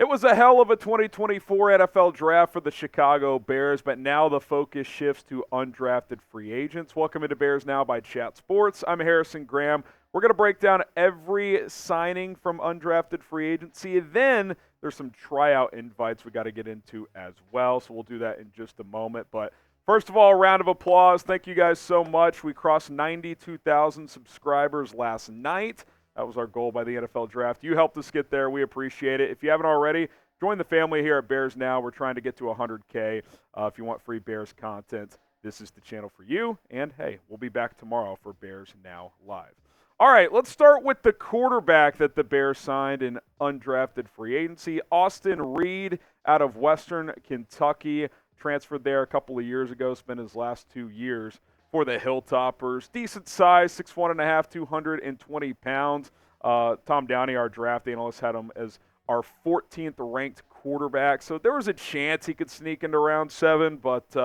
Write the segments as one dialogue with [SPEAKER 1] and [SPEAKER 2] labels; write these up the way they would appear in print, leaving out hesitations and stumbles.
[SPEAKER 1] It was a hell of a 2024 NFL draft for the Chicago Bears, but now the focus shifts to undrafted free agents. Welcome into Bears Now by Chat Sports. I'm Harrison Graham. We're going to break down every signing from undrafted free agency. Then there's some tryout invites we got to get into as well, so we'll do that in just a moment. But first of all, a round of applause. Thank you guys so much. We crossed 92,000 subscribers last night. That was our goal by the NFL Draft. You helped us get there. We appreciate it. If you haven't already, join the family here at Bears Now. We're trying to get to 100K. If you want free Bears content, this is the channel for you. And, hey, we'll be back tomorrow for Bears Now Live. All right, let's start with the quarterback that the Bears signed in undrafted free agency. Austin Reed out of Western Kentucky, transferred there a couple of years ago, spent his last 2 years for the Hilltoppers. Decent size, 6'1.5", 220 pounds. Tom Downey, our draft analyst, had him as our 14th ranked quarterback. So there was a chance he could sneak into round 7, but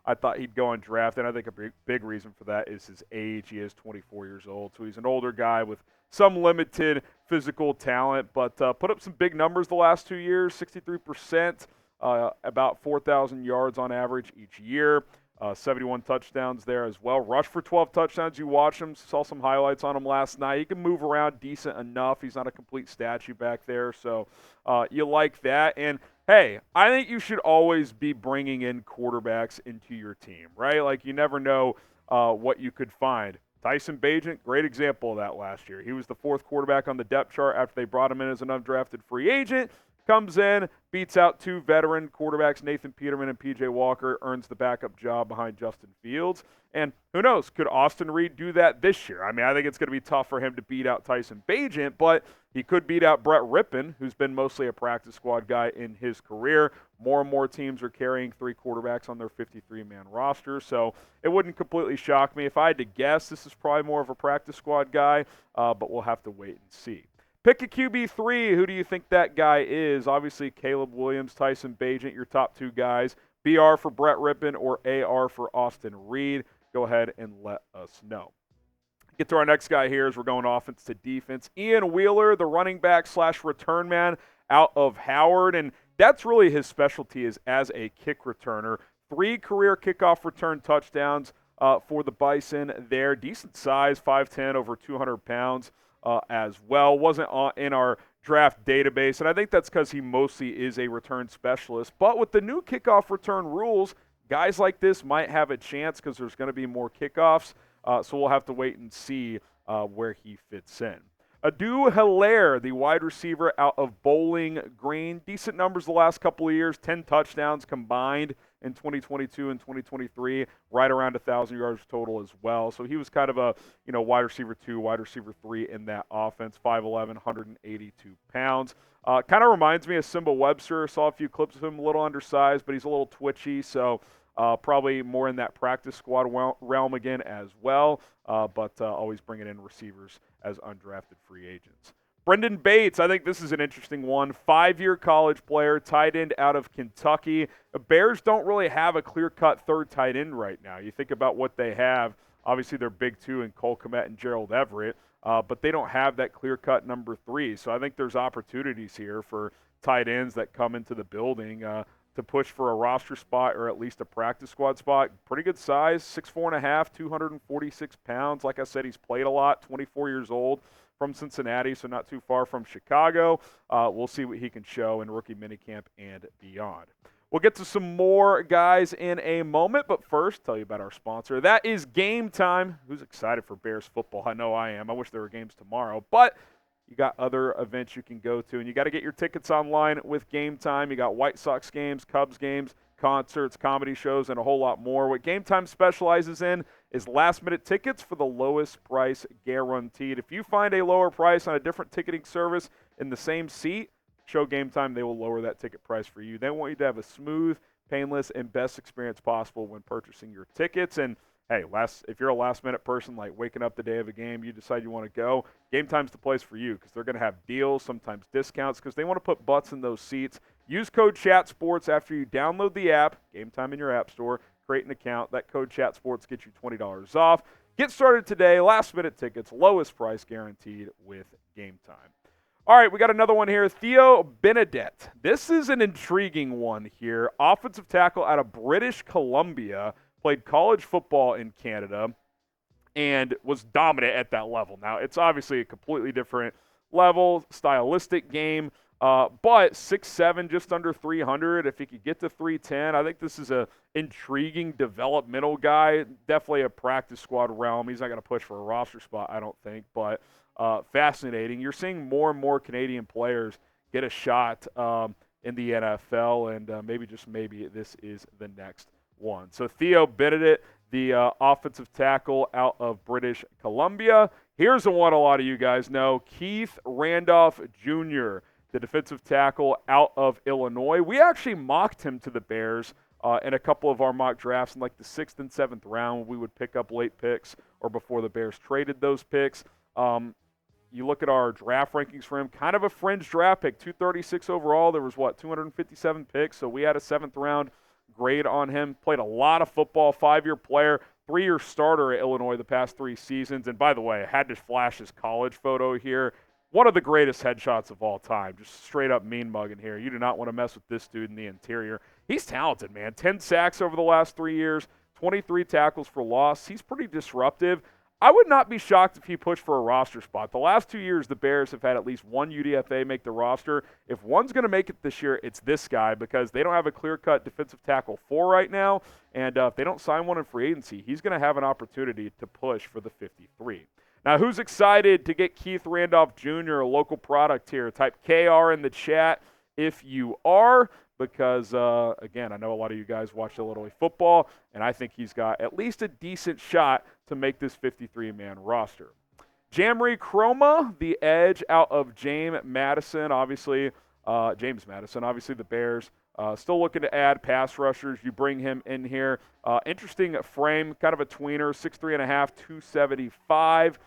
[SPEAKER 1] I thought he'd go undrafted. And I think a big reason for that is his age. He is 24 years old, so he's an older guy with some limited physical talent, but put up some big numbers the last 2 years, 63%, about 4,000 yards on average each year. 71 touchdowns there as well. Rushed for 12 touchdowns. You watch him. Saw some highlights on him last night. He can move around decent enough. He's not a complete statue back there, so you like that. And, hey, I think you should always be bringing in quarterbacks into your team, right? Like, you never know what you could find. Tyson Bagent, great example of that last year. He was the 4th quarterback on the depth chart after they brought him in as an undrafted free agent. Comes in, beats out 2 veteran quarterbacks, Nathan Peterman and P.J. Walker, earns the backup job behind Justin Fields. And who knows, could Austin Reed do that this year? I mean, I think it's going to be tough for him to beat out Tyson Bagent, but he could beat out Brett Rippon, who's been mostly a practice squad guy in his career. More and more teams are carrying 3 quarterbacks on their 53-man roster, so it wouldn't completely shock me. If I had to guess, this is probably more of a practice squad guy, but we'll have to wait and see. Pick a QB3. Who do you think that guy is? Obviously, Caleb Williams, Tyson Bagent, your top 2 guys. BR for Brett Rippon or AR for Austin Reed. Go ahead and let us know. Get to our next guy here as we're going offense to defense. Ian Wheeler, the running back / return man out of Howard. And that's really his specialty, is as a kick returner. 3 career kickoff return touchdowns for the Bison there. Decent size, 5'10", over 200 pounds. As well. Wasn't in our draft database, and I think that's because he mostly is a return specialist. But with the new kickoff return rules, guys like this might have a chance because there's going to be more kickoffs, so we'll have to wait and see where he fits in. Odieu, Hiliare, the wide receiver out of Bowling Green. Decent numbers the last couple of years, 10 touchdowns combined in 2022 and 2023, right around 1,000 yards total as well. So he was kind of a wide receiver 2, wide receiver 3 in that offense, 5'11", 182 pounds. Kind of reminds me of Simba Webster. Saw a few clips of him, a little undersized, but he's a little twitchy, so probably more in that practice squad realm again as well, but always bringing in receivers as undrafted free agents. Brendan Bates, I think this is an interesting one. 5-year college player, tight end out of Kentucky. The Bears don't really have a clear-cut 3rd tight end right now. You think about what they have. Obviously, they're big 2 in Cole Kmet and Gerald Everett, but they don't have that clear-cut number 3. So I think there's opportunities here for tight ends that come into the building to push for a roster spot or at least a practice squad spot. Pretty good size, 6'4.5", 246 pounds. Like I said, he's played a lot, 24 years old, from Cincinnati, so not too far from Chicago. We'll see what he can show in rookie minicamp and beyond. We'll get to some more guys in a moment, but first, tell you about our sponsor. That is Game Time. Who's excited for Bears football? I know I am. I wish there were games tomorrow, but you got other events you can go to, and you got to get your tickets online with Game Time. You got White Sox games, Cubs games, concerts, comedy shows, and a whole lot more. What Game Time specializes in is last-minute tickets for the lowest price guaranteed. If you find a lower price on a different ticketing service in the same seat, show Game Time. They will lower that ticket price for you. They want you to have a smooth, painless, and best experience possible when purchasing your tickets. And hey, if you're a last-minute person, like waking up the day of a game, you decide you want to go, Game Time's the place for you because they're going to have deals, sometimes discounts, because they want to put butts in those seats. Use code CHATSPORTS after you download the app, Game Time in your app store, create an account. That code CHATSPORTS gets you $20 off. Get started today. Last-minute tickets, lowest price guaranteed with Game Time. All right, we got another one here. Theo Benedet. This is an intriguing one here. Offensive tackle out of British Columbia. Played college football in Canada and was dominant at that level. Now, it's obviously a completely different level, stylistic game, but 6'7", just under 300. If he could get to 310, I think this is a intriguing developmental guy. Definitely a practice squad realm. He's not going to push for a roster spot, I don't think, but fascinating. You're seeing more and more Canadian players get a shot in the NFL, and maybe, just maybe, this is the next one. So Theo Benedet, the offensive tackle out of British Columbia. Here's the one a lot of you guys know, Keith Randolph Jr., the defensive tackle out of Illinois. We actually mocked him to the Bears in a couple of our mock drafts in like the 6th and 7th round. We would pick up late picks or before the Bears traded those picks. You look at our draft rankings for him, kind of a fringe draft pick, 236 overall. There was, 257 picks, so we had a 7th round grade on him. Played a lot of football, 5-year player, 3-year starter at Illinois the past 3 seasons. And by the way, I had to flash his college photo here. One of the greatest headshots of all time. Just straight up mean mugging here. You do not want to mess with this dude in the interior. He's talented, man. 10 sacks over the last 3 years, 23 tackles for loss. He's pretty disruptive. I would not be shocked if he pushed for a roster spot. The last 2 years, the Bears have had at least one UDFA make the roster. If one's going to make it this year, it's this guy, because they don't have a clear-cut defensive tackle 4 right now, and if they don't sign one in free agency, he's going to have an opportunity to push for the 53. Now, who's excited to get Keith Randolph Jr., a local product here? Type KR in the chat if you are, because, again, I know a lot of you guys watch Illinois football, and I think he's got at least a decent shot to make this 53-man roster. Jamree Kromah, the edge out of Madison, obviously, James Madison, obviously the Bears. Still looking to add pass rushers. You bring him in here. Interesting frame, kind of a tweener, 6'3.5", 275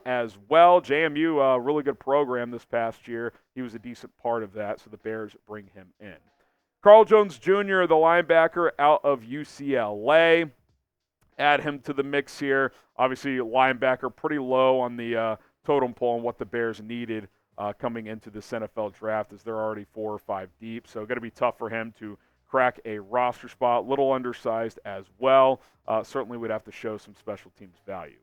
[SPEAKER 1] as well. JMU, really good program this past year. He was a decent part of that, so the Bears bring him in. Carl Jones Jr., the linebacker out of UCLA. Add him to the mix here. Obviously, linebacker pretty low on the totem pole on what the Bears needed coming into this NFL draft, as they're already 4 or 5 deep. So going to be tough for him to crack a roster spot. Little undersized as well. Certainly would have to show some special teams value.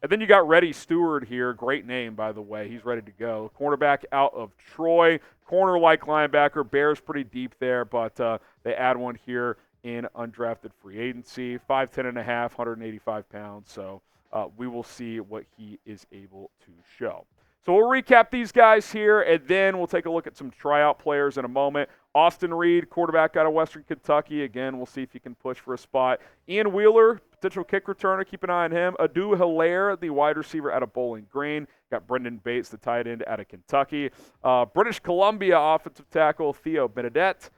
[SPEAKER 1] And then you got Reddy Steward here. Great name, by the way. He's ready to go. Cornerback out of Troy. Corner-like linebacker. Bears pretty deep there, but they add one here in undrafted free agency. 5'10 and a half, 185 pounds. So we will see what he is able to show. So we'll recap these guys here, and then we'll take a look at some tryout players in a moment. Austin Reed, quarterback out of Western Kentucky. Again, we'll see if he can push for a spot. Ian Wheeler, potential kick returner. Keep an eye on him. Odieu, Hiliare, the wide receiver out of Bowling Green. Got Brendan Bates, the tight end out of Kentucky. British Columbia offensive tackle Theo Benedet.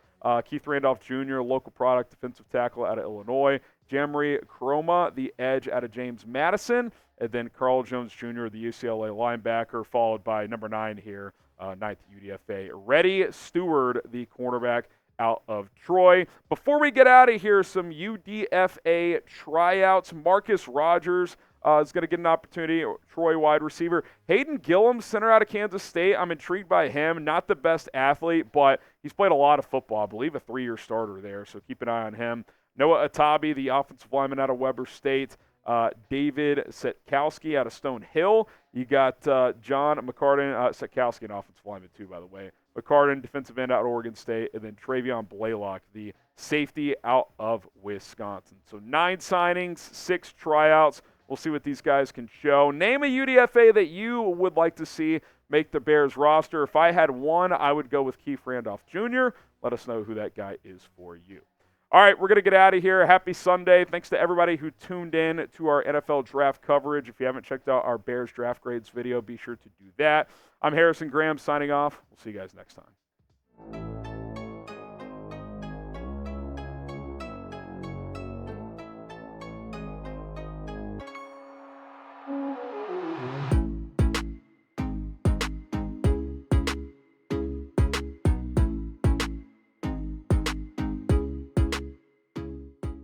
[SPEAKER 1] Keith Randolph Jr., local product defensive tackle out of Illinois. Jamree Kromah, the edge out of James Madison. And then Carl Jones Jr., the UCLA linebacker, followed by number 9 here, 9th UDFA. Reddy Steward, the cornerback out of Troy. Before we get out of here, some UDFA tryouts. Marcus Rogers is going to get an opportunity. Troy wide receiver. Hayden Gilum, center out of Kansas State. I'm intrigued by him. Not the best athlete, but he's played a lot of football. I believe a 3-year starter there, so keep an eye on him. Noah Atabi, the offensive lineman out of Weber State. David Setkowski out of Stone Hill. You got John McCartan, Setkowski, an offensive lineman too, by the way. McCartan, defensive end out of Oregon State. And then Travian Blaylock, the safety out of Wisconsin. So 9 signings, 6 tryouts. We'll see what these guys can show. Name a UDFA that you would like to see make the Bears roster. If I had one, I would go with Keith Randolph Jr. Let us know who that guy is for you. All right, we're going to get out of here. Happy Sunday. Thanks to everybody who tuned in to our NFL draft coverage. If you haven't checked out our Bears draft grades video, be sure to do that. I'm Harrison Graham signing off. We'll see you guys next time.